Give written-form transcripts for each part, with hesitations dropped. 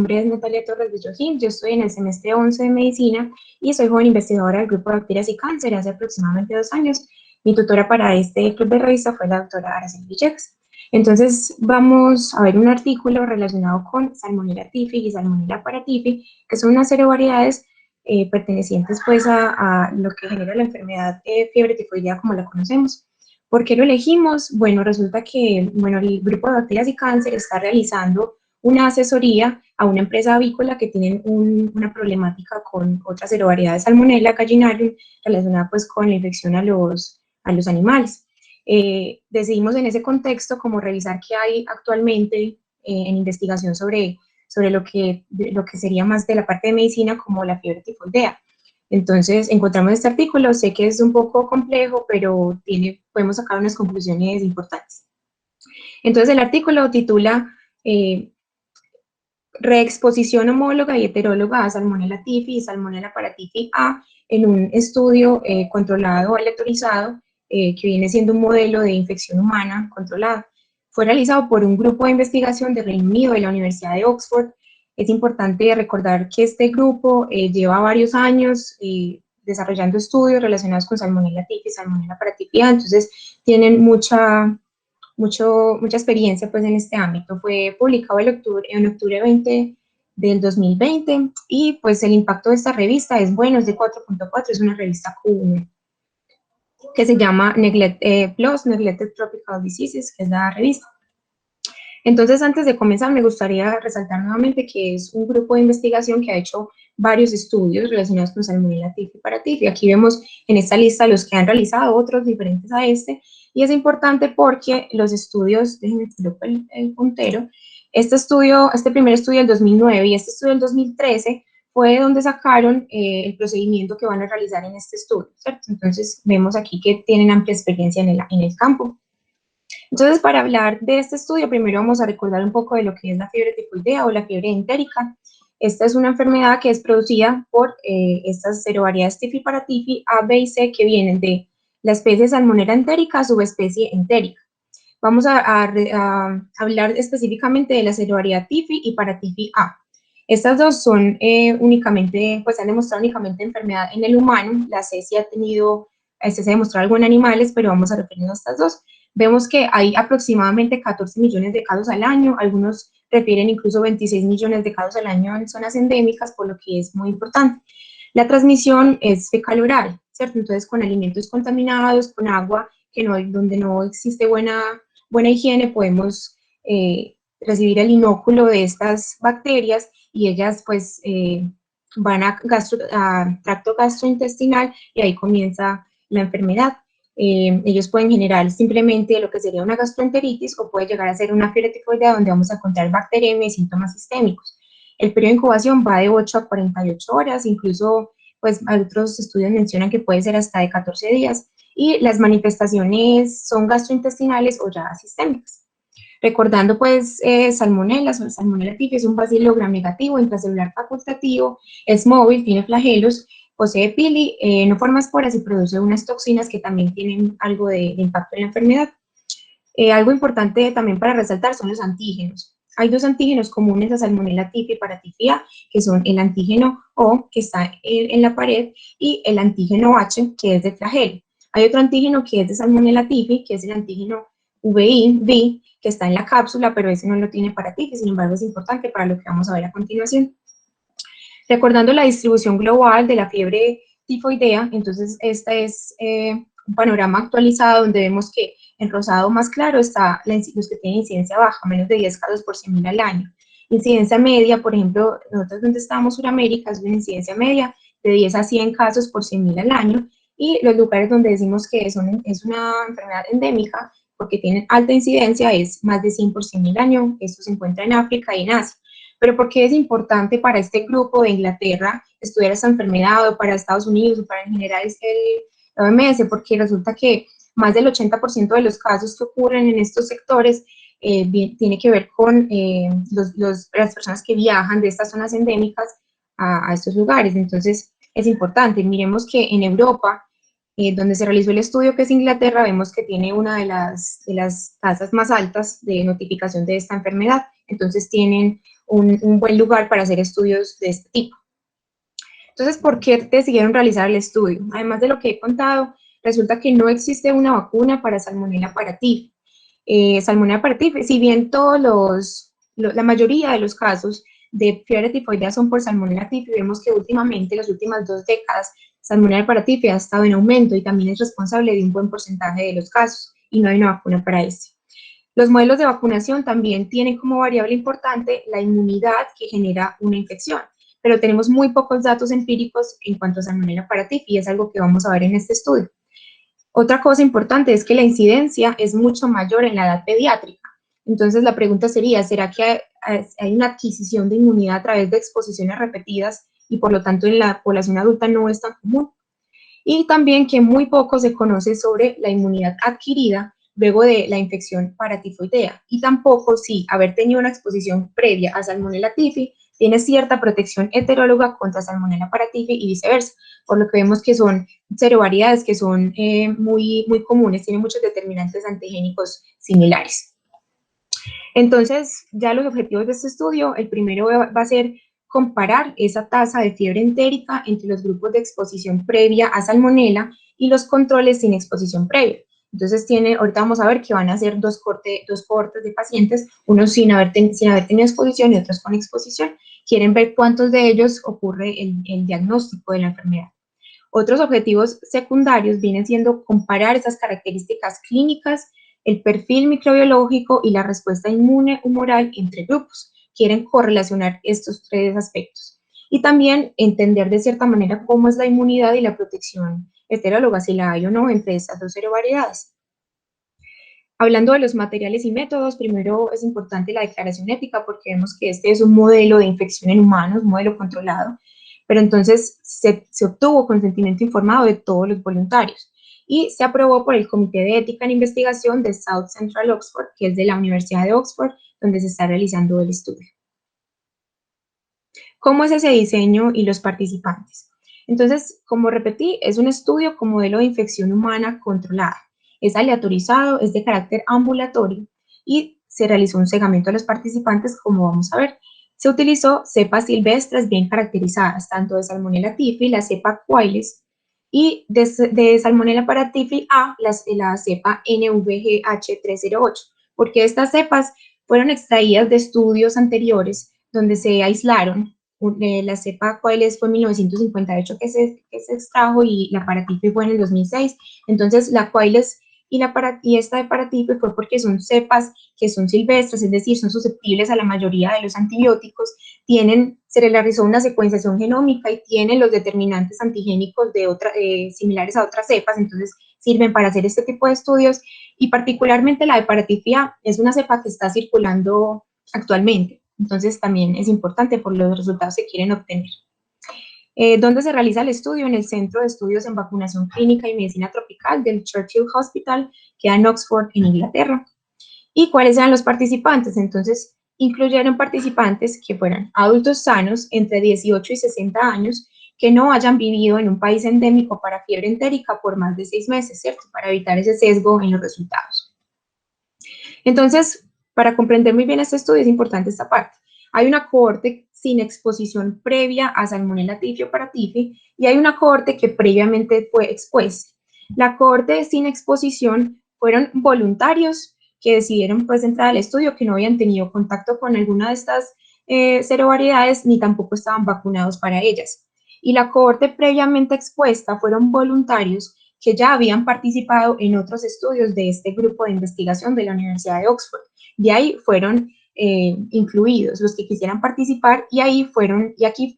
nombre es Natalia Torres Villojín, yo estoy en el semestre 11 de Medicina y soy joven investigadora del Grupo de Bacterias y Cáncer hace aproximadamente 2 años. Mi tutora para este club de revista fue la doctora Araceli Villegas. Entonces vamos a ver un artículo relacionado con Salmonella typhi y Salmonella paratyphi, que son unas serovariedades pertenecientes pues a lo que genera la enfermedad fiebre tifoidea como la conocemos. ¿Por qué lo elegimos? Bueno, resulta que el Grupo de Bacterias y Cáncer está realizando una asesoría a una empresa avícola que tienen una problemática con otras serovariedades Salmonella gallinarium relacionada pues con la infección a los animales. Decidimos en ese contexto como revisar qué hay actualmente en investigación sobre lo que sería más de la parte de medicina como la fiebre tifoidea. Entonces encontramos este artículo, sé que es un poco complejo, pero podemos sacar unas conclusiones importantes. Entonces el artículo titula reexposición homóloga y heteróloga a Salmonella typhi y Salmonella paratyphi A en un estudio controlado o aleatorizado que viene siendo un modelo de infección humana controlado. Fue realizado por un grupo de investigación de Reino Unido de la Universidad de Oxford. Es importante recordar que este grupo lleva varios años desarrollando estudios relacionados con Salmonella typhi y Salmonella paratyphi A, entonces tienen mucha experiencia pues en este ámbito. Fue publicado en octubre 20 del 2020 y pues el impacto de esta revista es bueno, es de 4.4, es una revista Q1 que se llama PLOS, Neglected Tropical Diseases, que es la revista. Entonces, antes de comenzar, me gustaría resaltar nuevamente que es un grupo de investigación que ha hecho varios estudios relacionados con Salmonella typhi y paratyphi. Aquí vemos en esta lista los que han realizado, otros diferentes a este, y es importante porque los estudios, déjenme colocar el puntero, este primer estudio del 2009 y este estudio del 2013 fue donde sacaron el procedimiento que van a realizar en este estudio, ¿cierto? Entonces, vemos aquí que tienen amplia experiencia en el campo. Entonces, para hablar de este estudio, primero vamos a recordar un poco de lo que es la fiebre tifoidea o la fiebre entérica. Esta es una enfermedad que es producida por estas serovariedades typhi y paratyphi A, B y C que vienen de la especie Salmonella entérica, subespecie entérica. Vamos a hablar específicamente de la serovariedad typhi y paratyphi A. Estas dos son pues han demostrado únicamente enfermedad en el humano. La C sí se ha demostrado algo en animales, pero vamos a referirnos a estas dos. Vemos que hay aproximadamente 14 millones de casos al año, algunos refieren incluso 26 millones de casos al año en zonas endémicas, por lo que es muy importante. La transmisión es fecal-oral, ¿cierto? Entonces, con alimentos contaminados, con agua donde no existe buena higiene, podemos recibir el inóculo de estas bacterias y ellas pues van a tracto gastrointestinal y ahí comienza la enfermedad. Ellos pueden generar simplemente lo que sería una gastroenteritis o puede llegar a ser una fiebre tifoidea donde vamos a encontrar bacteriemia y síntomas sistémicos. El periodo de incubación va de 8 a 48 horas, incluso pues otros estudios mencionan que puede ser hasta de 14 días y las manifestaciones son gastrointestinales o ya sistémicas. Recordando pues Salmonella typhi es un bacilo gram negativo, intracelular facultativo, es móvil, tiene flagelos, posee pili, no forma esporas y produce unas toxinas que también tienen algo de impacto en la enfermedad. Algo importante también para resaltar son los antígenos. Hay dos antígenos comunes a Salmonella typhi y paratyphi A, que son el antígeno O, que está en la pared, y el antígeno H, que es de flagelo. Hay otro antígeno que es de Salmonella typhi, que es el antígeno VI, que está en la cápsula, pero ese no lo tiene paratyphi, sin embargo es importante para lo que vamos a ver a continuación. Recordando la distribución global de la fiebre tifoidea, entonces este es un panorama actualizado donde vemos que en rosado más claro está los que tienen incidencia baja, menos de 10 casos por 100.000 al año. Incidencia media, por ejemplo, nosotros donde estamos, Sudamérica, es una incidencia media de 10 a 100 casos por 100.000 al año, y los lugares donde decimos que es una enfermedad endémica, porque tienen alta incidencia, es más de 100 por 100.000 al año. Esto se encuentra en África y en Asia. Pero ¿por qué es importante para este grupo de Inglaterra estudiar esta enfermedad, o para Estados Unidos, o para en general el OMS? Porque resulta que más del 80% de los casos que ocurren en estos sectores tiene que ver con las personas que viajan de estas zonas endémicas a estos lugares. Entonces, es importante. Miremos que en Europa donde se realizó el estudio, que es Inglaterra, vemos que tiene una de las tasas más altas de notificación de esta enfermedad. Entonces tienen un buen lugar para hacer estudios de este tipo. Entonces, ¿por qué decidieron realizar el estudio? Además de lo que he contado, resulta que no existe una vacuna para Salmonella paratyphi. Salmonella paratyphi, si bien la mayoría de los casos de fiebre tifoidea son por Salmonella typhi, vemos que últimamente, las últimas 2 décadas, Salmonella paratyphi ha estado en aumento y también es responsable de un buen porcentaje de los casos, y no hay una vacuna para este. Los modelos de vacunación también tienen como variable importante la inmunidad que genera una infección, pero tenemos muy pocos datos empíricos en cuanto a Salmonella paratyphi y es algo que vamos a ver en este estudio. Otra cosa importante es que la incidencia es mucho mayor en la edad pediátrica. Entonces la pregunta sería, ¿será que hay una adquisición de inmunidad a través de exposiciones repetidas y por lo tanto en la población adulta no es tan común? Y también que muy poco se conoce sobre la inmunidad adquirida luego de la infección paratifoidea, y tampoco si haber tenido una exposición previa a Salmonella typhi tiene cierta protección heteróloga contra Salmonella paratyphi y viceversa, por lo que vemos que son serovariedades que son muy comunes, tienen muchos determinantes antigénicos similares. Entonces, ya los objetivos de este estudio, el primero va a ser comparar esa tasa de fiebre entérica entre los grupos de exposición previa a Salmonella y los controles sin exposición previa. Entonces, ahorita vamos a ver que van a ser dos cohortes de pacientes, unos sin haber tenido exposición y otros con exposición. Quieren ver cuántos de ellos ocurre el diagnóstico de la enfermedad. Otros objetivos secundarios vienen siendo comparar esas características clínicas, el perfil microbiológico y la respuesta inmune humoral entre grupos. Quieren correlacionar estos 3 aspectos. Y también entender de cierta manera cómo es la inmunidad y la protección heteróloga, si la hay o no entre estas 2 serovariedades. Hablando de los materiales y métodos, primero es importante la declaración ética porque vemos que este es un modelo de infección en humanos, un modelo controlado, pero entonces se obtuvo consentimiento informado de todos los voluntarios y se aprobó por el Comité de Ética en Investigación de South Central Oxford, que es de la Universidad de Oxford, donde se está realizando el estudio. ¿Cómo es ese diseño y los participantes? Entonces, como repetí, es un estudio con modelo de infección humana controlada. Es aleatorizado, es de carácter ambulatorio y se realizó un segmento a los participantes, como vamos a ver. Se utilizó cepas silvestres bien caracterizadas, tanto de Salmonella typhi, la cepa Qualis, y de Salmonella paratyphi A, la cepa NVGH308, porque estas cepas fueron extraídas de estudios anteriores donde se aislaron. La cepa Qualis fue en 1958 que se extrajo y la paratyphi fue en el 2006. Entonces, la Qualis y esta de paratyphi fue porque son cepas que son silvestres, es decir, son susceptibles a la mayoría de los antibióticos, se realizó una secuenciación genómica y tienen los determinantes antigénicos similares a otras cepas, entonces sirven para hacer este tipo de estudios, y particularmente la de paratyphi A es una cepa que está circulando actualmente, entonces también es importante por los resultados que quieren obtener. ¿Dónde se realiza el estudio? En el Centro de Estudios en Vacunación Clínica y Medicina Tropical del Churchill Hospital, que queda en Oxford, en Inglaterra. ¿Y cuáles eran los participantes? Entonces, incluyeron participantes que fueran adultos sanos entre 18 y 60 años, que no hayan vivido en un país endémico para fiebre entérica por más de 6 meses, ¿cierto? Para evitar ese sesgo en los resultados. Entonces, para comprender muy bien este estudio es importante esta parte. Hay una cohorte sin exposición previa a Salmonella typhi o paratyphi y hay una cohorte que previamente fue expuesta. La cohorte sin exposición fueron voluntarios que decidieron pues entrar al estudio, que no habían tenido contacto con alguna de estas serovariedades ni tampoco estaban vacunados para ellas. Y la cohorte previamente expuesta fueron voluntarios que ya habían participado en otros estudios de este grupo de investigación de la Universidad de Oxford. De ahí fueron incluidos los que quisieran participar y aquí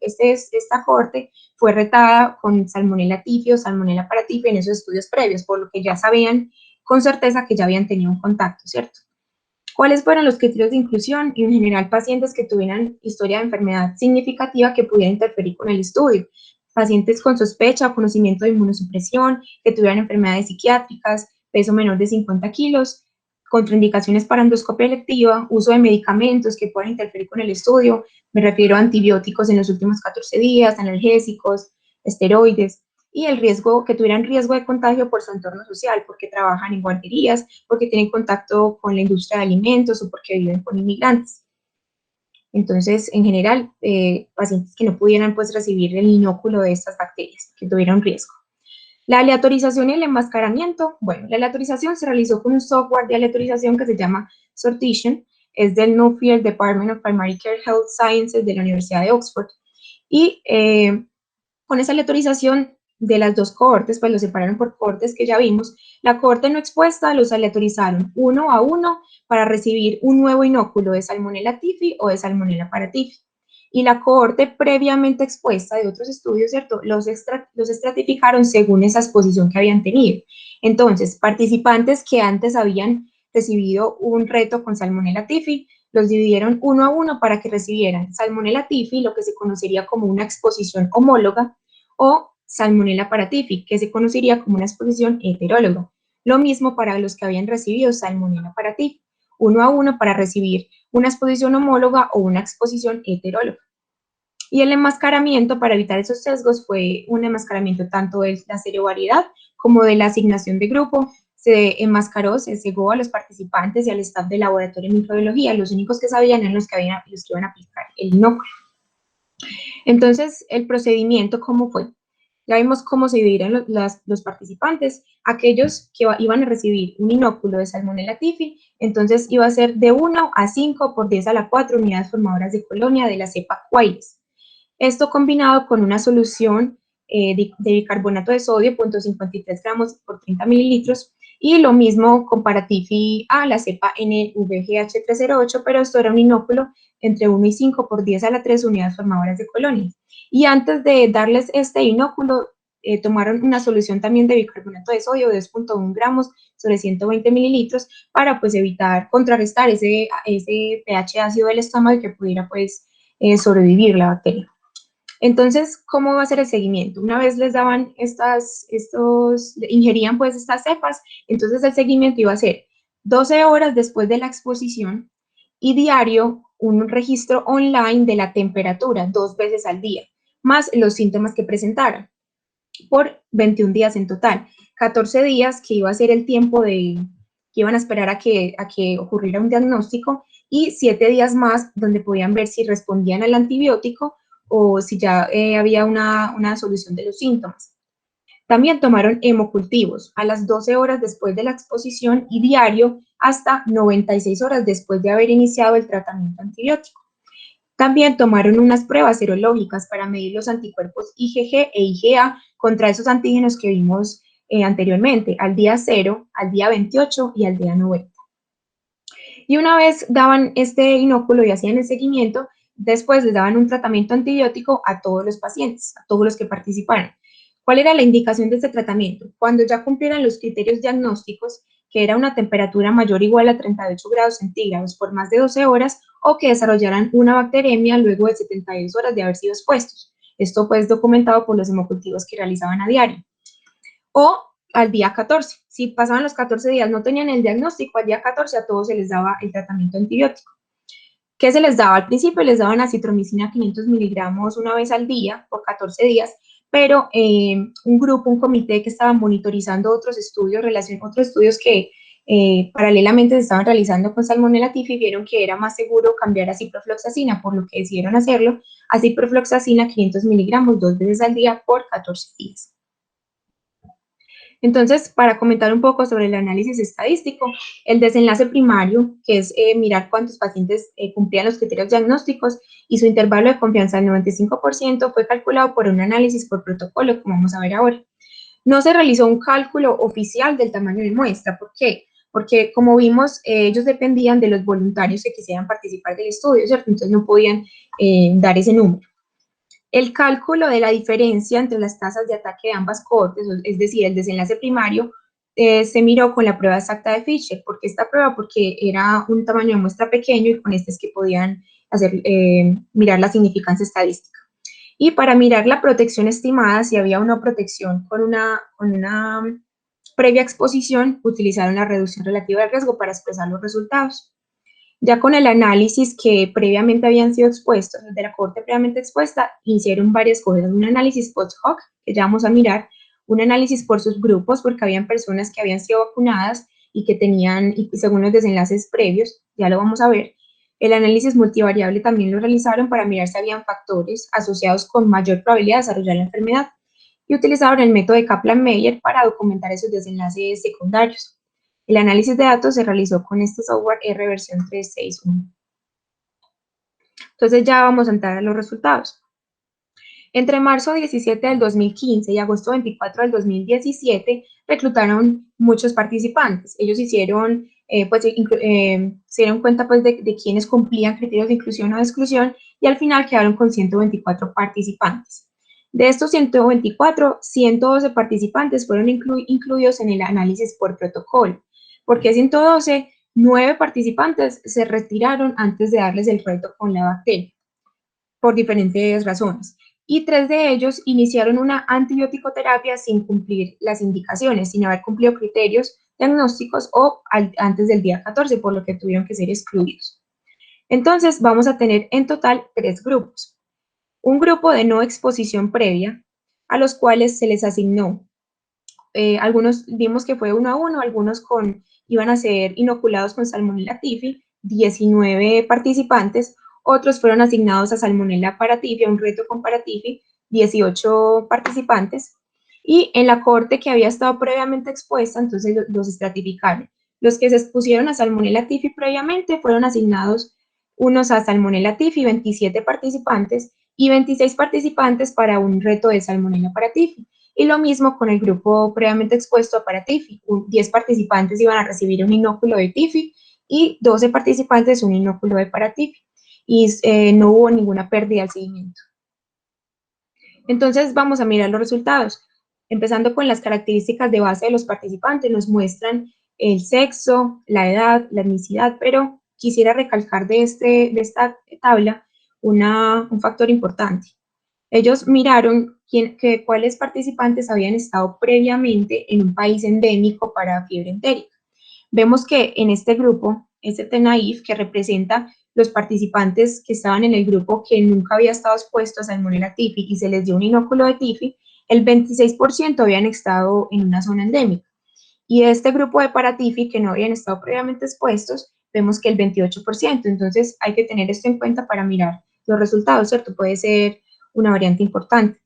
esta cohorte fue retada con Salmonella typhi o Salmonella paratyphi en esos estudios previos, por lo que ya sabían con certeza que ya habían tenido un contacto, ¿cierto? ¿Cuáles fueron los criterios de inclusión? Y en general pacientes que tuvieran historia de enfermedad significativa que pudiera interferir con el estudio. Pacientes con sospecha o conocimiento de inmunosupresión, que tuvieran enfermedades psiquiátricas, peso menor de 50 kilos, contraindicaciones para endoscopia electiva, uso de medicamentos que puedan interferir con el estudio, me refiero a antibióticos en los últimos 14 días, analgésicos, esteroides, y el riesgo, que tuvieran riesgo de contagio por su entorno social, porque trabajan en guarderías, porque tienen contacto con la industria de alimentos o porque viven con inmigrantes. Entonces, en general, pacientes que no pudieran pues recibir el inóculo de estas bacterias, que tuvieran riesgo. La aleatorización y el enmascaramiento, bueno, la aleatorización se realizó con un software de aleatorización que se llama Sortition, es del Nuffield Department of Primary Care Health Sciences de la Universidad de Oxford, y con esa aleatorización de las dos cohortes, pues los separaron por cohortes que ya vimos. La cohorte no expuesta los aleatorizaron uno a uno para recibir un nuevo inóculo de Salmonella typhi o de Salmonella paratyphi. Y la cohorte previamente expuesta de otros estudios, ¿cierto? Los estratificaron según esa exposición que habían tenido. Entonces, participantes que antes habían recibido un reto con Salmonella typhi, los dividieron uno a uno para que recibieran Salmonella typhi, lo que se conocería como una exposición homóloga, o Salmonella paratyphi, que se conocería como una exposición heteróloga. Lo mismo para los que habían recibido Salmonella paratyphi, uno a uno para recibir una exposición homóloga o una exposición heteróloga. Y el enmascaramiento para evitar esos sesgos fue un enmascaramiento tanto de la seriovariedad como de la asignación de grupo. Se enmascaró, se cegó a los participantes y al staff del laboratorio de microbiología. Los únicos que sabían eran los que iban a aplicar el inóculo. Entonces, el procedimiento, ¿cómo fue? Ya vimos cómo se dividieron los participantes. Aquellos que iban a recibir un inóculo de Salmonella typhi, entonces iba a ser de 1 a 5 por 10 a la 4 unidades formadoras de colonia de la cepa Qualis. Esto combinado con una solución de bicarbonato de sodio, 0.53 gramos por 30 mililitros, y lo mismo con Paratyphi A, la cepa NVGH308, pero esto era un inóculo entre 1 y 5 por 10 a la 3 unidades formadoras de colonias. Y antes de darles este inóculo, tomaron una solución también de bicarbonato de sodio de 2.1 gramos sobre 120 mililitros para pues evitar, contrarrestar ese pH ácido del estómago y que pudiera pues sobrevivir la bacteria. Entonces, ¿cómo va a ser el seguimiento? Una vez les daban ingerían pues estas cepas, entonces el seguimiento iba a ser 12 horas después de la exposición y diario un registro online de la temperatura 2 veces al día, más los síntomas que presentaran, por 21 días en total. 14 días que iba a ser el tiempo que iban a esperar a que ocurriera un diagnóstico y 7 días más donde podían ver si respondían al antibiótico o si ya había una solución de los síntomas. También tomaron hemocultivos a las 12 horas después de la exposición y diario hasta 96 horas después de haber iniciado el tratamiento antibiótico. También tomaron unas pruebas serológicas para medir los anticuerpos IgG e IgA contra esos antígenos que vimos anteriormente, al día 0, al día 28 y al día 90. Y una vez daban este inóculo y hacían el seguimiento, después les daban un tratamiento antibiótico a todos los pacientes, a todos los que participaran. ¿Cuál era la indicación de este tratamiento? Cuando ya cumplieran los criterios diagnósticos, que era una temperatura mayor o igual a 38 grados centígrados por más de 12 horas o que desarrollaran una bacteremia luego de 72 horas de haber sido expuestos. Esto pues documentado por los hemocultivos que realizaban a diario. O al día 14. Si pasaban los 14 días, no tenían el diagnóstico, al día 14 a todos se les daba el tratamiento antibiótico. ¿Qué se les daba? Al principio les daban acitromicina 500 miligramos una vez al día por 14 días, pero un comité que estaba monitorizando otros estudios que paralelamente se estaban realizando con Salmonella typhi, vieron que era más seguro cambiar a ciprofloxacina, por lo que decidieron hacerlo a ciprofloxacina 500 miligramos 2 veces al día por 14 días. Entonces, para comentar un poco sobre el análisis estadístico, el desenlace primario, que es mirar cuántos pacientes cumplían los criterios diagnósticos, y su intervalo de confianza del 95% fue calculado por un análisis por protocolo, como vamos a ver ahora. No se realizó un cálculo oficial del tamaño de muestra. ¿Por qué? Porque, como vimos, ellos dependían de los voluntarios que quisieran participar del estudio, ¿cierto? Entonces no podían dar ese número. El cálculo de la diferencia entre las tasas de ataque de ambas cohortes, es decir, el desenlace primario, se miró con la prueba exacta de Fisher. ¿Por qué esta prueba? Porque era un tamaño de muestra pequeño y con este es que podían mirar la significancia estadística. Y para mirar la protección estimada, si había una protección con una previa exposición, utilizaron la reducción relativa del riesgo para expresar los resultados. Ya con el análisis que previamente habían sido expuestos, de la cohorte previamente expuesta, hicieron varias cosas. Un análisis post hoc, que ya vamos a mirar, un análisis por subgrupos, porque habían personas que habían sido vacunadas y que tenían, y según los desenlaces previos, ya lo vamos a ver. El análisis multivariable también lo realizaron para mirar si habían factores asociados con mayor probabilidad de desarrollar la enfermedad, y utilizaron el método de Kaplan-Meier para documentar esos desenlaces secundarios. El análisis de datos se realizó con este software R versión 3.6.1. Entonces ya vamos a entrar a los resultados. Entre marzo 17 del 2015 y agosto 24 del 2017, reclutaron muchos participantes. Ellos hicieron, se dieron cuenta pues, de quienes cumplían criterios de inclusión o de exclusión, y al final quedaron con 124 participantes. De estos 124, 112 participantes fueron incluidos en el análisis por protocolo. ¿Por qué 112? 9 participantes se retiraron antes de darles el reto con la bacteria, por diferentes razones. Y 3 de ellos iniciaron una antibiótico-terapia sin cumplir las indicaciones, sin haber cumplido criterios diagnósticos o antes del día 14, por lo que tuvieron que ser excluidos. Entonces, vamos a tener en total 3 grupos. Un grupo de no exposición previa, a los cuales se les asignó, algunos vimos que fue 1 a 1, algunos iban a ser inoculados con Salmonella typhi, 19 participantes, otros fueron asignados a Salmonella paratyphi, a un reto con paratyphi, 18 participantes, y en la cohorte que había estado previamente expuesta, entonces los estratificaron. Los que se expusieron a Salmonella typhi previamente fueron asignados unos a Salmonella typhi, 27 participantes, y 26 participantes para un reto de Salmonella paratyphi. Y lo mismo con el grupo previamente expuesto a paratyphi. 10 participantes iban a recibir un inóculo de typhi y 12 participantes un inóculo de paratyphi. Y no hubo ninguna pérdida al seguimiento. Entonces vamos a mirar los resultados. Empezando con las características de base de los participantes, nos muestran el sexo, la edad, la etnicidad, pero quisiera recalcar de esta tabla un factor importante. Ellos miraron cuáles participantes habían estado previamente en un país endémico para fiebre entérica. Vemos que en este grupo, TNAIF, que representa los participantes que estaban en el grupo que nunca había estado expuesto a Salmonella typhi y se les dio un inóculo de typhi, el 26% habían estado en una zona endémica. Y de este grupo de paratyphi que no habían estado previamente expuestos, vemos que el 28%. Entonces hay que tener esto en cuenta para mirar los resultados, ¿cierto? Puede ser una variante importante.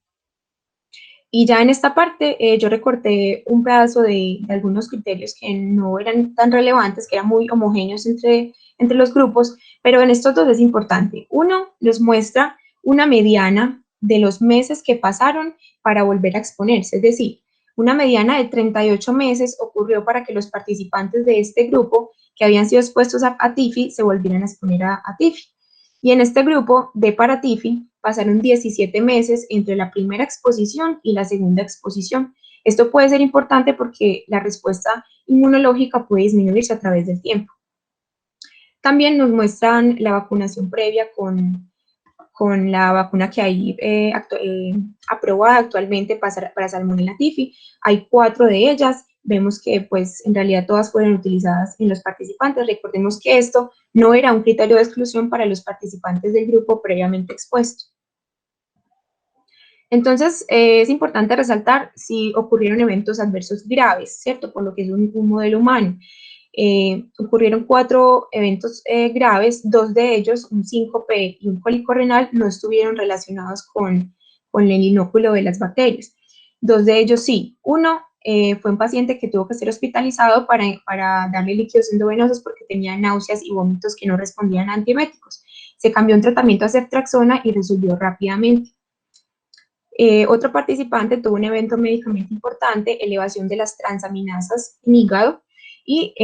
Y ya en esta parte yo recorté un pedazo de algunos criterios que no eran tan relevantes, que eran muy homogéneos entre los grupos, pero en estos dos es importante. Uno, los muestra una mediana de los meses que pasaron para volver a exponerse, es decir, una mediana de 38 meses ocurrió para que los participantes de este grupo que habían sido expuestos a TIFI se volvieran a exponer a TIFI. Y en este grupo de paraTIFI pasaron 17 meses entre la primera exposición y la segunda exposición. Esto puede ser importante porque la respuesta inmunológica puede disminuirse a través del tiempo. También nos muestran la vacunación previa con la vacuna que hay aprobada actualmente para Salmonella typhi. Hay 4 de ellas. Vemos que pues en realidad todas fueron utilizadas en los participantes. Recordemos que esto no era un criterio de exclusión para los participantes del grupo previamente expuesto. Entonces, es importante resaltar si ocurrieron eventos adversos graves, ¿cierto? Por lo que es un modelo humano. Ocurrieron 4 eventos graves, 2 de ellos, un síncope y un cólico renal, no estuvieron relacionados con el inóculo de las bacterias. 2 de ellos sí. Uno fue un paciente que tuvo que ser hospitalizado para darle líquidos endovenosos porque tenía náuseas y vómitos que no respondían a antieméticos. Se cambió un tratamiento a ceftriaxona y resolvió rápidamente. Otro participante tuvo un evento médicamente importante, elevación de las transaminasas en hígado, y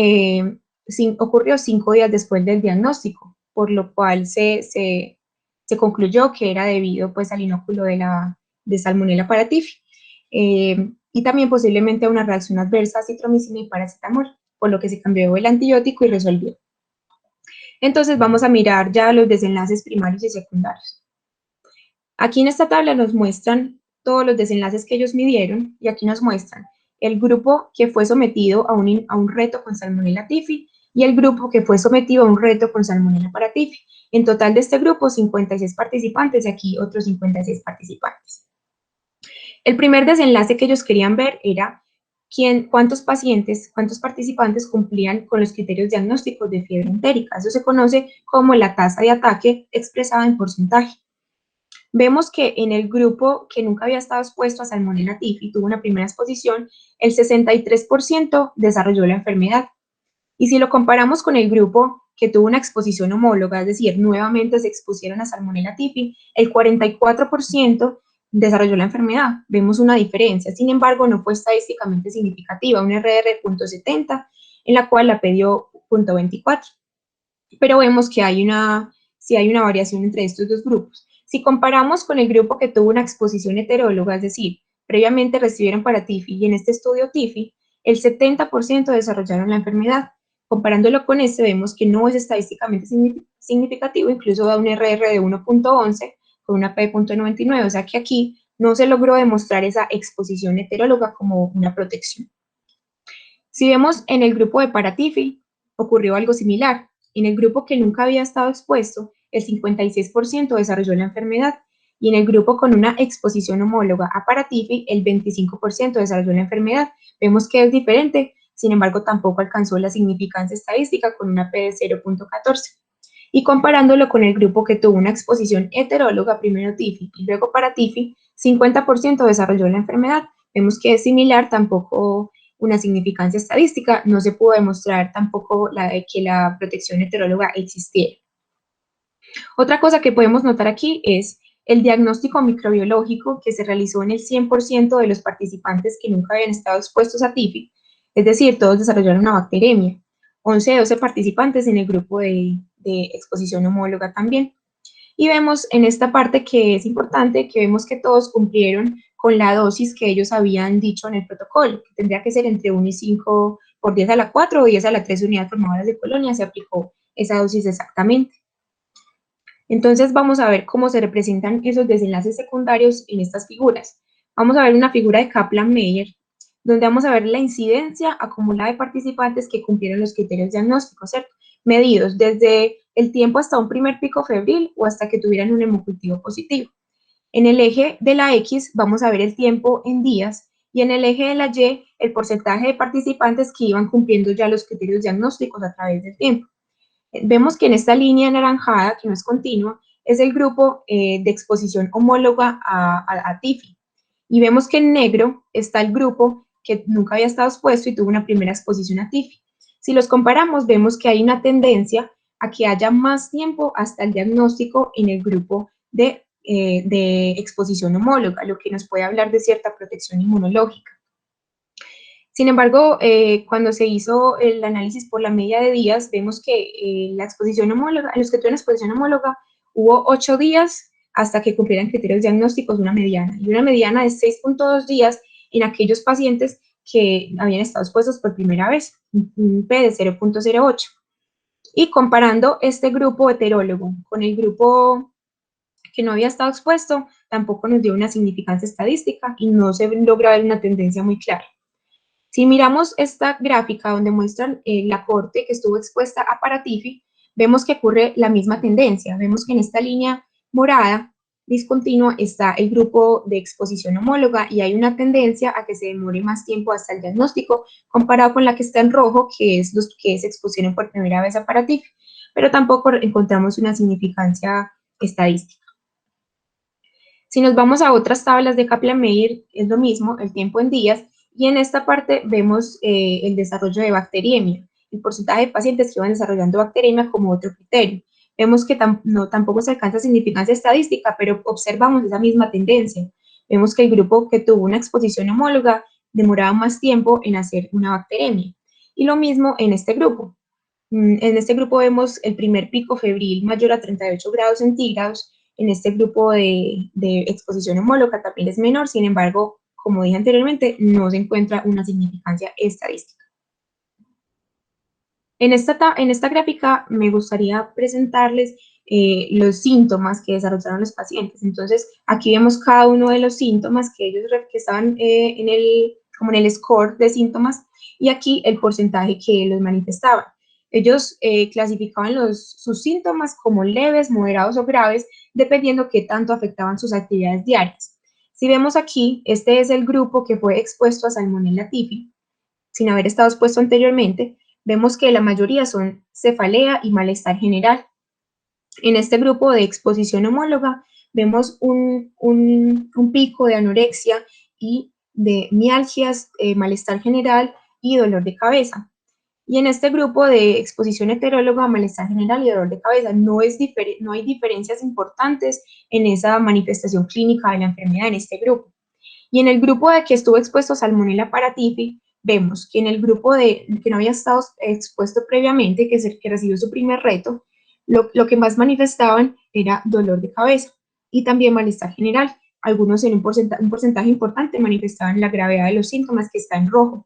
ocurrió 5 días después del diagnóstico, por lo cual se concluyó que era debido pues, al inóculo de Salmonella paratyphi, y también posiblemente a una reacción adversa a citromicina y paracetamol, por lo que se cambió el antibiótico y resolvió. Entonces vamos a mirar ya los desenlaces primarios y secundarios. Aquí en esta tabla nos muestran todos los desenlaces que ellos midieron, y aquí nos muestran el grupo que fue sometido a un reto con Salmonella typhi y el grupo que fue sometido a un reto con Salmonella paratyphi. En total de este grupo, 56 participantes y aquí otros 56 participantes. El primer desenlace que ellos querían ver era cuántos participantes cumplían con los criterios diagnósticos de fiebre entérica. Eso se conoce como la tasa de ataque expresada en porcentaje. Vemos que en el grupo que nunca había estado expuesto a Salmonella typhi, tuvo una primera exposición, el 63% desarrolló la enfermedad. Y si lo comparamos con el grupo que tuvo una exposición homóloga, es decir, nuevamente se expusieron a Salmonella typhi, el 44% desarrolló la enfermedad. Vemos una diferencia. Sin embargo, no fue estadísticamente significativa, un RR.70, en la cual la P dio 0.24. Pero vemos que sí hay una variación entre estos dos grupos. Si comparamos con el grupo que tuvo una exposición heteróloga, es decir, previamente recibieron para TIFI y en este estudio TIFI, el 70% desarrollaron la enfermedad. Comparándolo con este, vemos que no es estadísticamente significativo, incluso da un RR de 1.11 con una P de 0.99, o sea que aquí no se logró demostrar esa exposición heteróloga como una protección. Si vemos en el grupo de Paratifi, ocurrió algo similar. En el grupo que nunca había estado expuesto, el 56% desarrolló la enfermedad, y en el grupo con una exposición homóloga a Paratifi, el 25% desarrolló la enfermedad. Vemos que es diferente, sin embargo, tampoco alcanzó la significancia estadística con una P de 0.14. Y comparándolo con el grupo que tuvo una exposición heteróloga, primero TIFI y luego Paratifi, 50% desarrolló la enfermedad. Vemos que es similar, tampoco una significancia estadística, no se pudo demostrar tampoco que la protección heteróloga existiera. Otra cosa que podemos notar aquí es el diagnóstico microbiológico que se realizó en el 100% de los participantes que nunca habían estado expuestos a TIFI, es decir, todos desarrollaron una bacteremia. 11 de 12 participantes en el grupo de exposición homóloga también. Y vemos en esta parte que es importante, que vemos que todos cumplieron con la dosis que ellos habían dicho en el protocolo, que tendría que ser entre 1 y 5 por 10 a la 4 o 10 a la 3 unidades formadoras de colonia, se aplicó esa dosis exactamente. Entonces vamos a ver cómo se representan esos desenlaces secundarios en estas figuras. Vamos a ver una figura de Kaplan-Meier, donde vamos a ver la incidencia acumulada de participantes que cumplieron los criterios diagnósticos, ¿cierto? Medidos desde el tiempo hasta un primer pico febril o hasta que tuvieran un hemocultivo positivo. En el eje de la X vamos a ver el tiempo en días y en el eje de la Y el porcentaje de participantes que iban cumpliendo ya los criterios diagnósticos a través del tiempo. Vemos que en esta línea anaranjada, que no es continua, es el grupo de exposición homóloga a TIFI. Y vemos que en negro está el grupo que nunca había estado expuesto y tuvo una primera exposición a TIFI. Si los comparamos, vemos que hay una tendencia a que haya más tiempo hasta el diagnóstico en el grupo de exposición homóloga, lo que nos puede hablar de cierta protección inmunológica. Sin embargo, cuando se hizo el análisis por la media de días, vemos que la exposición homóloga, en los que tuvieron exposición homóloga, hubo 8 días hasta que cumplieran criterios diagnósticos, una mediana, y una mediana de 6.2 días en aquellos pacientes que habían estado expuestos por primera vez, un P de 0.08. Y comparando este grupo heterólogo con el grupo que no había estado expuesto, tampoco nos dio una significancia estadística y no se logra ver una tendencia muy clara. Si miramos esta gráfica donde muestran la corte que estuvo expuesta a Paratifi, vemos que ocurre la misma tendencia. Vemos que en esta línea morada discontinua está el grupo de exposición homóloga y hay una tendencia a que se demore más tiempo hasta el diagnóstico comparado con la que está en rojo, que es los que se expusieron por primera vez a Paratifi, pero tampoco encontramos una significancia estadística. Si nos vamos a otras tablas de Kaplan-Meier, es lo mismo, el tiempo en días, y en esta parte vemos el desarrollo de bacteriemia, el porcentaje de pacientes que van desarrollando bacteriemia como otro criterio. Vemos que tampoco se alcanza significancia estadística, pero observamos esa misma tendencia. Vemos que el grupo que tuvo una exposición homóloga demoraba más tiempo en hacer una bacteriemia. Y lo mismo en este grupo. En este grupo vemos el primer pico febril mayor a 38 grados centígrados. En este grupo de exposición homóloga también es menor, sin embargo, como dije anteriormente, no se encuentra una significancia estadística. En esta gráfica me gustaría presentarles los síntomas que desarrollaron los pacientes. Entonces, aquí vemos cada uno de los síntomas que ellos que estaban como en el score de síntomas, y aquí el porcentaje que los manifestaban. Ellos clasificaban sus síntomas como leves, moderados o graves, dependiendo qué tanto afectaban sus actividades diarias. Si vemos aquí, este es el grupo que fue expuesto a Salmonella typhi, sin haber estado expuesto anteriormente. Vemos que la mayoría son cefalea y malestar general. En este grupo de exposición homóloga vemos un pico de anorexia y de mialgias, malestar general y dolor de cabeza. Y en este grupo de exposición heteróloga, malestar general y dolor de cabeza, no hay diferencias importantes en esa manifestación clínica de la enfermedad en este grupo. Y en el grupo de que estuvo expuesto a Salmonella paratyphi, vemos que en el grupo de que no había estado expuesto previamente, que es el que recibió su primer reto, lo que más manifestaban era dolor de cabeza y también malestar general. Algunos en un porcentaje importante manifestaban la gravedad de los síntomas, que está en rojo.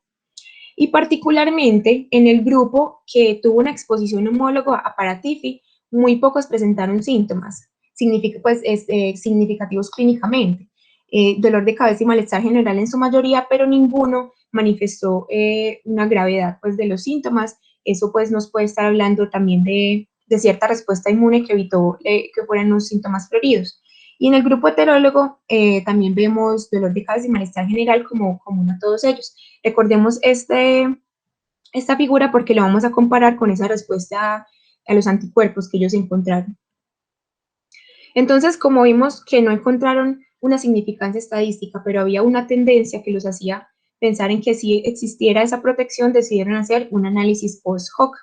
Y particularmente en el grupo que tuvo una exposición homóloga a paratyphi, muy pocos presentaron síntomas significativos clínicamente. Dolor de cabeza y malestar general en su mayoría, pero ninguno manifestó una gravedad pues, de los síntomas. Eso pues, nos puede estar hablando también de cierta respuesta inmune que evitó que fueran los síntomas floridos. Y en el grupo heterólogo también vemos dolor de cabeza y malestar general como común a todos ellos. Recordemos esta figura porque lo vamos a comparar con esa respuesta a los anticuerpos que ellos encontraron. Entonces, como vimos que no encontraron una significancia estadística, pero había una tendencia que los hacía pensar en que si existiera esa protección, decidieron hacer un análisis post-hoc.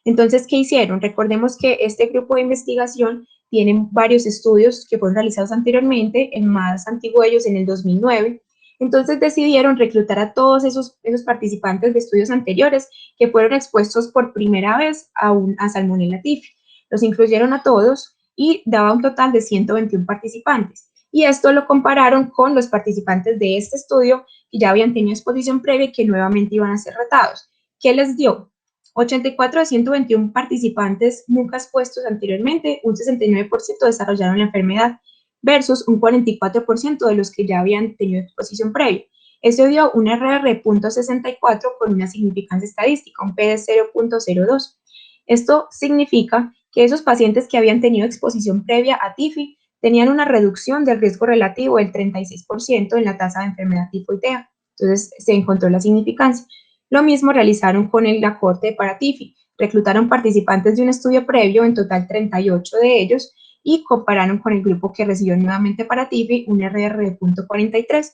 Entonces, ¿qué hicieron? Recordemos que este grupo de investigación tiene varios estudios que fueron realizados anteriormente, el más antiguo de ellos en el 2009. Entonces decidieron reclutar a todos esos participantes de estudios anteriores que fueron expuestos por primera vez a Salmonella typhi. Los incluyeron a todos y daba un total de 121 participantes. Y esto lo compararon con los participantes de este estudio que ya habían tenido exposición previa y que nuevamente iban a ser retados. ¿Qué les dio? 84 de 121 participantes nunca expuestos anteriormente, un 69% desarrollaron la enfermedad, versus un 44% de los que ya habían tenido exposición previa. Eso dio un RR.64 con una significancia estadística, un P de 0.02. Esto significa que esos pacientes que habían tenido exposición previa a TIFI tenían una reducción del riesgo relativo del 36% en la tasa de enfermedad tifoidea. Entonces, se encontró la significancia. Lo mismo realizaron con la cohorte de paraTIFI. Reclutaron participantes de un estudio previo, en total 38 de ellos, y compararon con el grupo que recibió nuevamente paraTIFI, un RR de 0.43,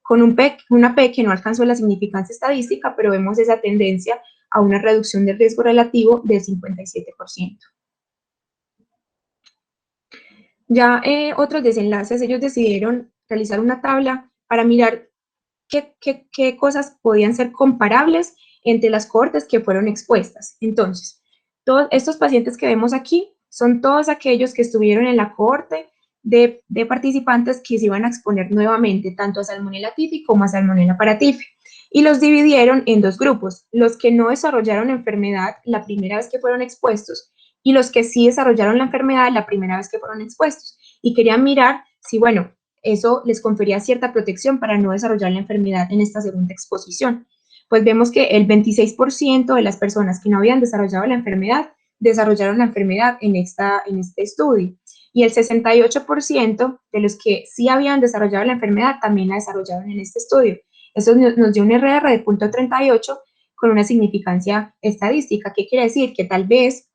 con una P que no alcanzó la significancia estadística, pero vemos esa tendencia a una reducción del riesgo relativo del 57%. Ya otros desenlaces, ellos decidieron realizar una tabla para mirar qué cosas podían ser comparables entre las cohortes que fueron expuestas. Entonces, todos estos pacientes que vemos aquí son todos aquellos que estuvieron en la cohorte de participantes que se iban a exponer nuevamente tanto a Salmonella typhi como a Salmonella paratyphi. Y los dividieron en dos grupos, los que no desarrollaron enfermedad la primera vez que fueron expuestos y los que sí desarrollaron la enfermedad la primera vez que fueron expuestos. Y querían mirar si, bueno, eso les confería cierta protección para no desarrollar la enfermedad en esta segunda exposición. Pues vemos que el 26% de las personas que no habían desarrollado la enfermedad desarrollaron la enfermedad en este estudio. Y el 68% de los que sí habían desarrollado la enfermedad también la desarrollaron en este estudio. Eso nos dio un RR de 0.38 con una significancia estadística. ¿Qué quiere decir? Que tal vez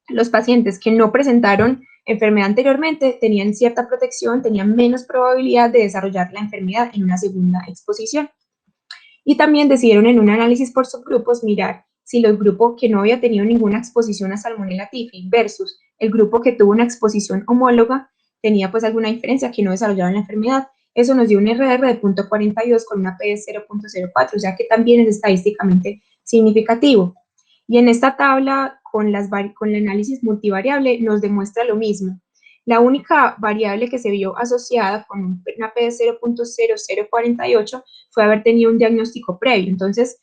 los pacientes que no presentaron enfermedad anteriormente tenían cierta protección, tenían menos probabilidad de desarrollar la enfermedad en una segunda exposición. Y también decidieron en un análisis por subgrupos mirar si el grupo que no había tenido ninguna exposición a Salmonella typhi versus el grupo que tuvo una exposición homóloga tenía pues alguna diferencia, que no desarrollaban la enfermedad. Eso nos dio un RR de 0.42 con una P de 0.04, o sea que también es estadísticamente significativo. Y en esta tabla, con el análisis multivariable, nos demuestra lo mismo. La única variable que se vio asociada con una P de 0.0048 fue haber tenido un diagnóstico previo. Entonces,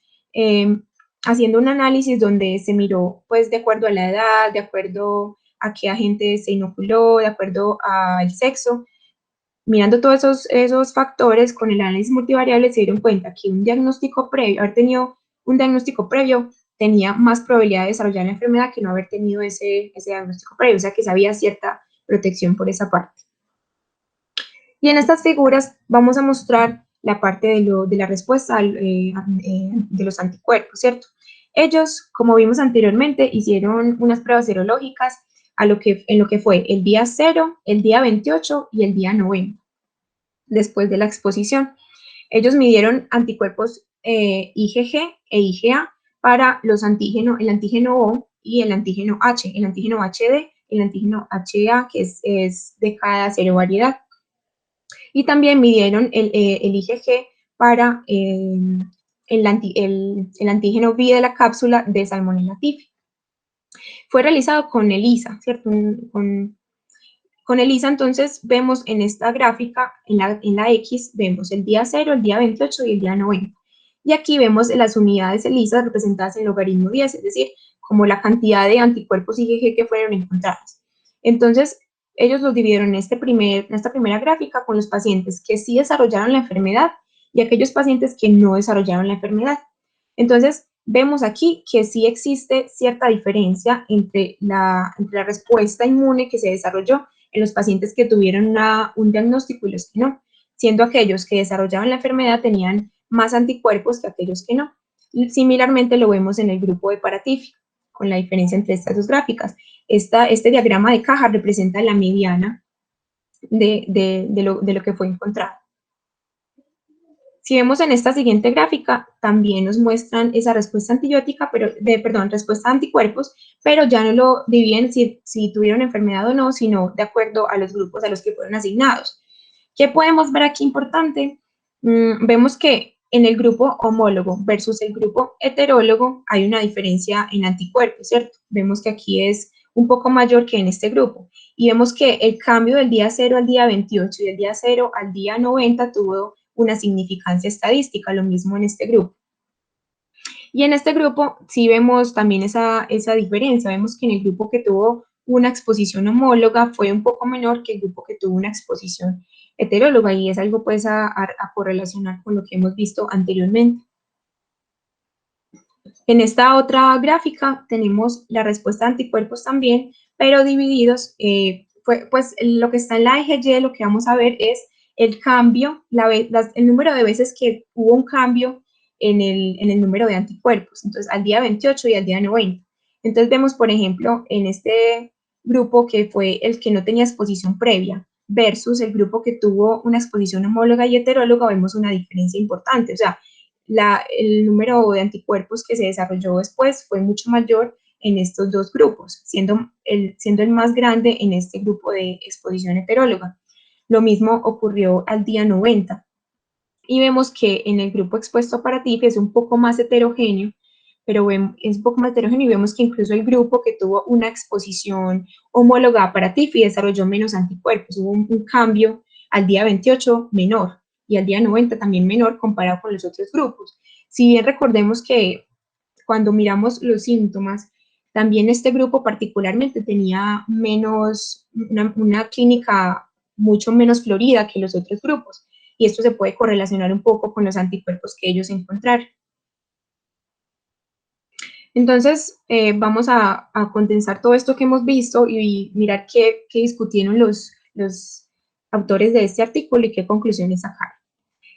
haciendo un análisis donde se miró, pues, de acuerdo a la edad, de acuerdo a qué agente se inoculó, de acuerdo al sexo, mirando todos esos factores con el análisis multivariable se dieron cuenta que un diagnóstico previo, haber tenido un diagnóstico previo tenía más probabilidad de desarrollar la enfermedad que no haber tenido ese diagnóstico previo, o sea que había cierta protección por esa parte. Y en estas figuras vamos a mostrar la parte de la respuesta de los anticuerpos, ¿cierto? Ellos, como vimos anteriormente, hicieron unas pruebas serológicas en lo que fue el día 0, el día 28 y el día 90, después de la exposición. Ellos midieron anticuerpos IgG e IgA para el antígeno O y el antígeno H, el antígeno HD, el antígeno HA, que es de cada serovariedad. Y también midieron el IgG para el antígeno V de la cápsula de Salmonella typhi. Fue realizado con ELISA, ¿cierto? Con ELISA, entonces, vemos en esta gráfica, en la X, vemos el día 0, el día 28 y el día 90. Y aquí vemos las unidades ELISA representadas en logaritmo 10, es decir, como la cantidad de anticuerpos IgG que fueron encontrados. Entonces, ellos los dividieron en esta primera gráfica con los pacientes que sí desarrollaron la enfermedad y aquellos pacientes que no desarrollaron la enfermedad. Entonces, vemos aquí que sí existe cierta diferencia entre la respuesta inmune que se desarrolló en los pacientes que tuvieron un diagnóstico y los que no, siendo aquellos que desarrollaban la enfermedad tenían más anticuerpos que aquellos que no. Y similarmente lo vemos en el grupo de paratífico, con la diferencia entre estas dos gráficas. Este diagrama de caja representa la mediana de lo que fue encontrado. Si vemos en esta siguiente gráfica, también nos muestran esa respuesta antibiótica, respuesta a anticuerpos, pero ya no lo dividen si tuvieron enfermedad o no, sino de acuerdo a los grupos a los que fueron asignados. ¿Qué podemos ver aquí importante? Vemos que en el grupo homólogo versus el grupo heterólogo hay una diferencia en anticuerpos, ¿cierto? Vemos que aquí es un poco mayor que en este grupo. Y vemos que el cambio del día 0 al día 28 y del día 0 al día 90 tuvo una significancia estadística, lo mismo en este grupo. Y en este grupo sí vemos también esa diferencia, vemos que en el grupo que tuvo una exposición homóloga fue un poco menor que el grupo que tuvo una exposición heteróloga, y es algo pues a correlacionar con lo que hemos visto anteriormente. En esta otra gráfica tenemos la respuesta de anticuerpos también, pero divididos, pues lo que está en la eje Y, lo que vamos a ver es el cambio, el número de veces que hubo un cambio en el número de anticuerpos, entonces al día 28 y al día 90. Entonces vemos, por ejemplo, en este grupo que fue el que no tenía exposición previa versus el grupo que tuvo una exposición homóloga y heteróloga, vemos una diferencia importante, o sea, el número de anticuerpos que se desarrolló después fue mucho mayor en estos dos grupos, siendo el más grande en este grupo de exposición heteróloga. Lo mismo ocurrió al día 90. Y vemos que en el grupo expuesto para TIF es un poco más heterogéneo, es un poco más heterogéneo y vemos que incluso el grupo que tuvo una exposición homologada para TIF desarrolló menos anticuerpos, hubo un cambio al día 28 menor y al día 90 también menor comparado con los otros grupos. Si bien recordemos que cuando miramos los síntomas, también este grupo particularmente tenía una clínica mucho menos florida que los otros grupos, y esto se puede correlacionar un poco con los anticuerpos que ellos encontraron. Entonces, vamos a condensar todo esto que hemos visto y mirar qué discutieron los autores de este artículo y qué conclusiones sacaron.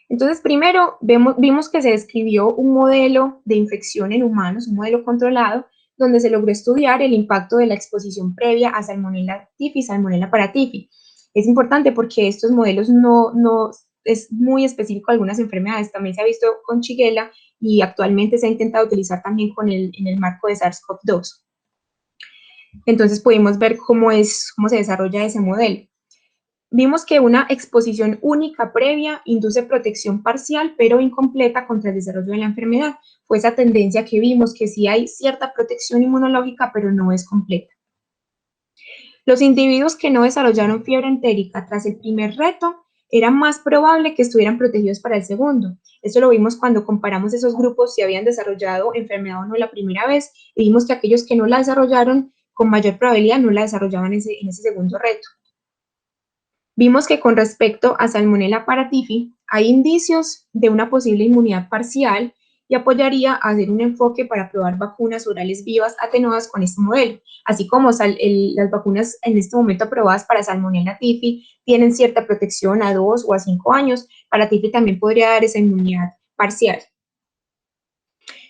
Entonces, primero, vimos que se describió un modelo de infección en humanos, un modelo controlado, donde se logró estudiar el impacto de la exposición previa a Salmonella typhi y Salmonella paratyphi. Es importante porque estos modelos no es muy específico a algunas enfermedades, también se ha visto con Shigella y actualmente se ha intentado utilizar también en el marco de SARS-CoV-2. Entonces pudimos ver cómo se desarrolla ese modelo. Vimos que una exposición única previa induce protección parcial pero incompleta contra el desarrollo de la enfermedad. Fue esa tendencia que vimos, que sí hay cierta protección inmunológica, pero no es completa. Los individuos que no desarrollaron fiebre entérica tras el primer reto era más probable que estuvieran protegidos para el segundo. Esto lo vimos cuando comparamos esos grupos si habían desarrollado enfermedad o no la primera vez, y vimos que aquellos que no la desarrollaron con mayor probabilidad no la desarrollaban en ese segundo reto. Vimos que con respecto a Salmonella paratyphi hay indicios de una posible inmunidad parcial y apoyaría a hacer un enfoque para probar vacunas orales vivas atenuadas con este modelo, así como las vacunas en este momento aprobadas para Salmonella Typhi tienen cierta protección a 2 o a 5 años, para Typhi también podría dar esa inmunidad parcial.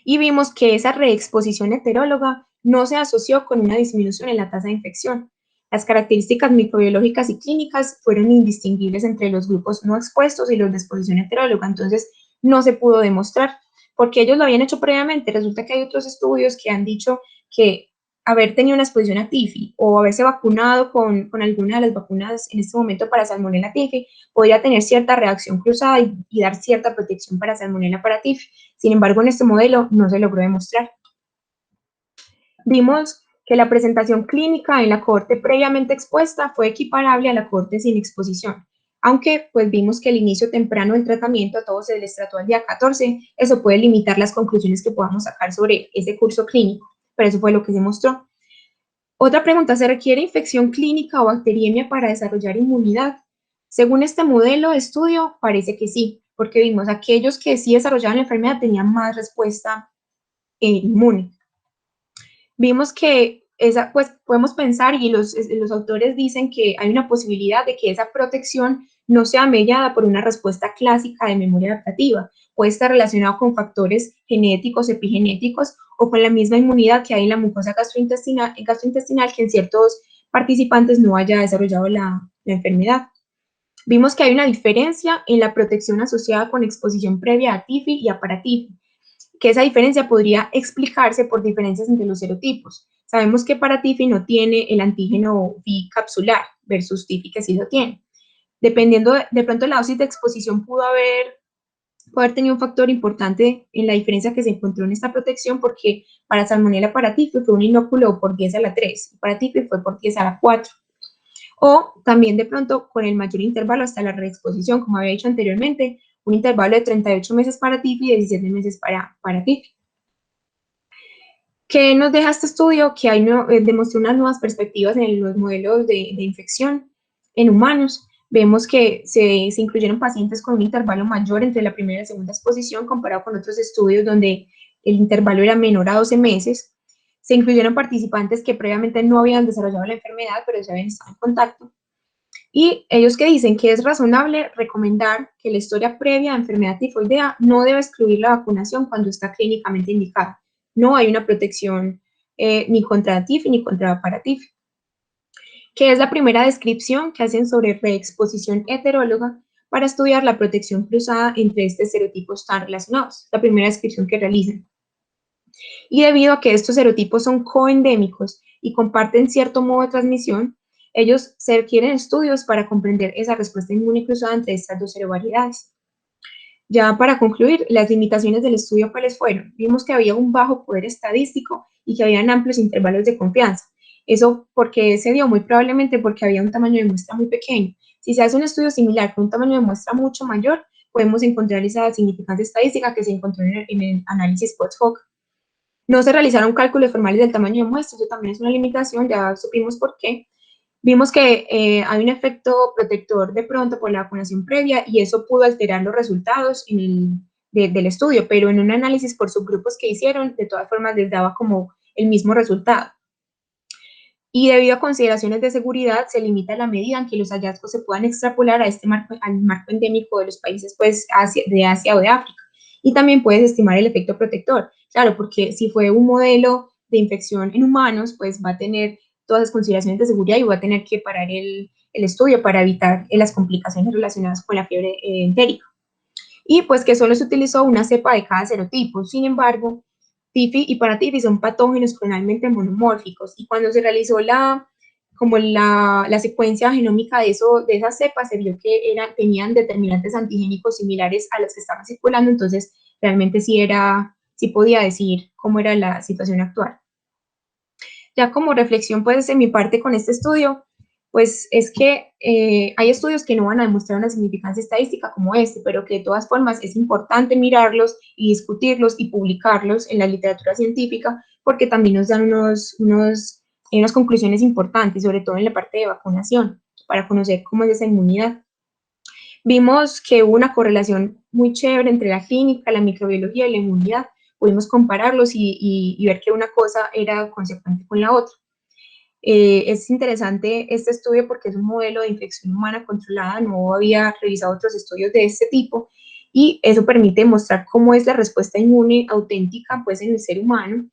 Y vimos que esa reexposición heteróloga no se asoció con una disminución en la tasa de infección. Las características microbiológicas y clínicas fueron indistinguibles entre los grupos no expuestos y los de exposición heteróloga, entonces no se pudo demostrar, porque ellos lo habían hecho previamente. Resulta que hay otros estudios que han dicho que haber tenido una exposición a Typhi o haberse vacunado con alguna de las vacunas en este momento para Salmonella Typhi podría tener cierta reacción cruzada y dar cierta protección para Salmonella para Typhi. Sin embargo, en este modelo no se logró demostrar. Vimos que la presentación clínica en la cohorte previamente expuesta fue equiparable a la cohorte sin exposición, aunque pues vimos que el inicio temprano del tratamiento a todos se les trató al día 14, eso puede limitar las conclusiones que podamos sacar sobre ese curso clínico, pero eso fue lo que se mostró. Otra pregunta, ¿se requiere infección clínica o bacteriemia para desarrollar inmunidad? Según este modelo de estudio, parece que sí, porque vimos aquellos que sí desarrollaban la enfermedad tenían más respuesta inmune. Vimos que pues podemos pensar, y los autores dicen que hay una posibilidad de que esa protección no sea mediada por una respuesta clásica de memoria adaptativa, puede estar relacionado con factores genéticos, epigenéticos, o con la misma inmunidad que hay en la mucosa gastrointestinal que en ciertos participantes no haya desarrollado la enfermedad. Vimos que hay una diferencia en la protección asociada con exposición previa a Typhi y a paratyphi, que esa diferencia podría explicarse por diferencias entre los serotipos. Sabemos que paratyphi no tiene el antígeno bicapsular versus Typhi que sí lo tiene. Dependiendo de pronto la dosis de exposición pudo haber tenido un factor importante en la diferencia que se encontró en esta protección, porque para Salmonella paratyphi fue un inóculo por 10 a la 3, y para Typhi fue por 10 a la 4. O también de pronto con el mayor intervalo hasta la reexposición, como había dicho anteriormente, un intervalo de 38 meses para Typhi y 17 meses para Typhi. ¿Qué nos deja este estudio? Que demostró unas nuevas perspectivas en los modelos de infección en humanos. Vemos que se incluyeron pacientes con un intervalo mayor entre la primera y la segunda exposición comparado con otros estudios donde el intervalo era menor a 12 meses. Se incluyeron participantes que previamente no habían desarrollado la enfermedad, pero ya habían estado en contacto. Y ellos que dicen que es razonable recomendar que la historia previa de enfermedad tifoidea no debe excluir la vacunación cuando está clínicamente indicada. No hay una protección ni contra Typhi ni contra paratyphi, que es la primera descripción que hacen sobre reexposición heteróloga para estudiar la protección cruzada entre estos serotipos tan relacionados, la primera descripción que realizan. Y debido a que estos serotipos son coendémicos y comparten cierto modo de transmisión, ellos se requieren estudios para comprender esa respuesta inmune cruzada entre estas dos serovariedades. Ya para concluir, las limitaciones del estudio, ¿cuáles fueron? Vimos que había un bajo poder estadístico y que habían amplios intervalos de confianza. Eso porque se dio muy probablemente porque había un tamaño de muestra muy pequeño. Si se hace un estudio similar con un tamaño de muestra mucho mayor, podemos encontrar esa significancia estadística que se encontró en el análisis post-hoc. No se realizaron cálculos formales del tamaño de muestra, eso también es una limitación, ya supimos por qué. Vimos que hay un efecto protector de pronto por la vacunación previa y eso pudo alterar los resultados del estudio, pero en un análisis por subgrupos que hicieron, de todas formas les daba como el mismo resultado. Y debido a consideraciones de seguridad, se limita la medida en que los hallazgos se puedan extrapolar a al marco endémico de los países pues, de Asia o de África. Y también puedes estimar el efecto protector. Claro, porque si fue un modelo de infección en humanos, pues va a tener todas las consideraciones de seguridad y va a tener que parar el estudio para evitar las complicaciones relacionadas con la fiebre entérica. Y pues que solo se utilizó una cepa de cada serotipo. Sin embargo, Typhi y paratyphi son patógenos clonalmente monomórficos y cuando se realizó la secuencia genómica de esas cepas se vio que tenían determinantes antigénicos similares a los que estaban circulando, entonces realmente sí podía decir cómo era la situación actual. Ya como reflexión pues en mi parte con este estudio, pues es que hay estudios que no van a demostrar una significancia estadística como este, pero que de todas formas es importante mirarlos y discutirlos y publicarlos en la literatura científica porque también nos dan unas conclusiones importantes, sobre todo en la parte de vacunación, para conocer cómo es esa inmunidad. Vimos que hubo una correlación muy chévere entre la clínica, la microbiología y la inmunidad. Pudimos compararlos y ver que una cosa era consecuente con la otra. Es interesante este estudio porque es un modelo de infección humana controlada, no había revisado otros estudios de este tipo, y eso permite mostrar cómo es la respuesta inmune auténtica pues, en el ser humano.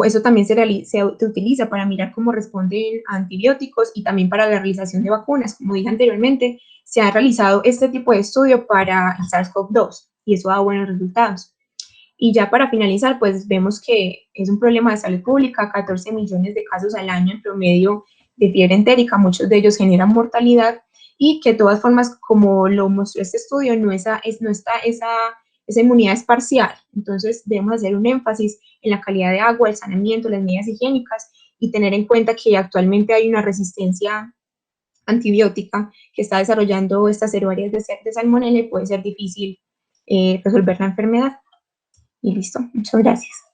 Eso también se utiliza para mirar cómo responden a antibióticos y también para la realización de vacunas. Como dije anteriormente, se ha realizado este tipo de estudio para el SARS-CoV-2 y eso da buenos resultados. Y ya para finalizar, pues vemos que es un problema de salud pública, 14 millones de casos al año en promedio de fiebre entérica, muchos de ellos generan mortalidad y que de todas formas, como lo mostró este estudio, no está esa inmunidad es parcial. Entonces debemos hacer un énfasis en la calidad de agua, el saneamiento, las medidas higiénicas y tener en cuenta que actualmente hay una resistencia antibiótica que está desarrollando estas herbarias de salmonella y puede ser difícil resolver la enfermedad. Y listo, muchas gracias.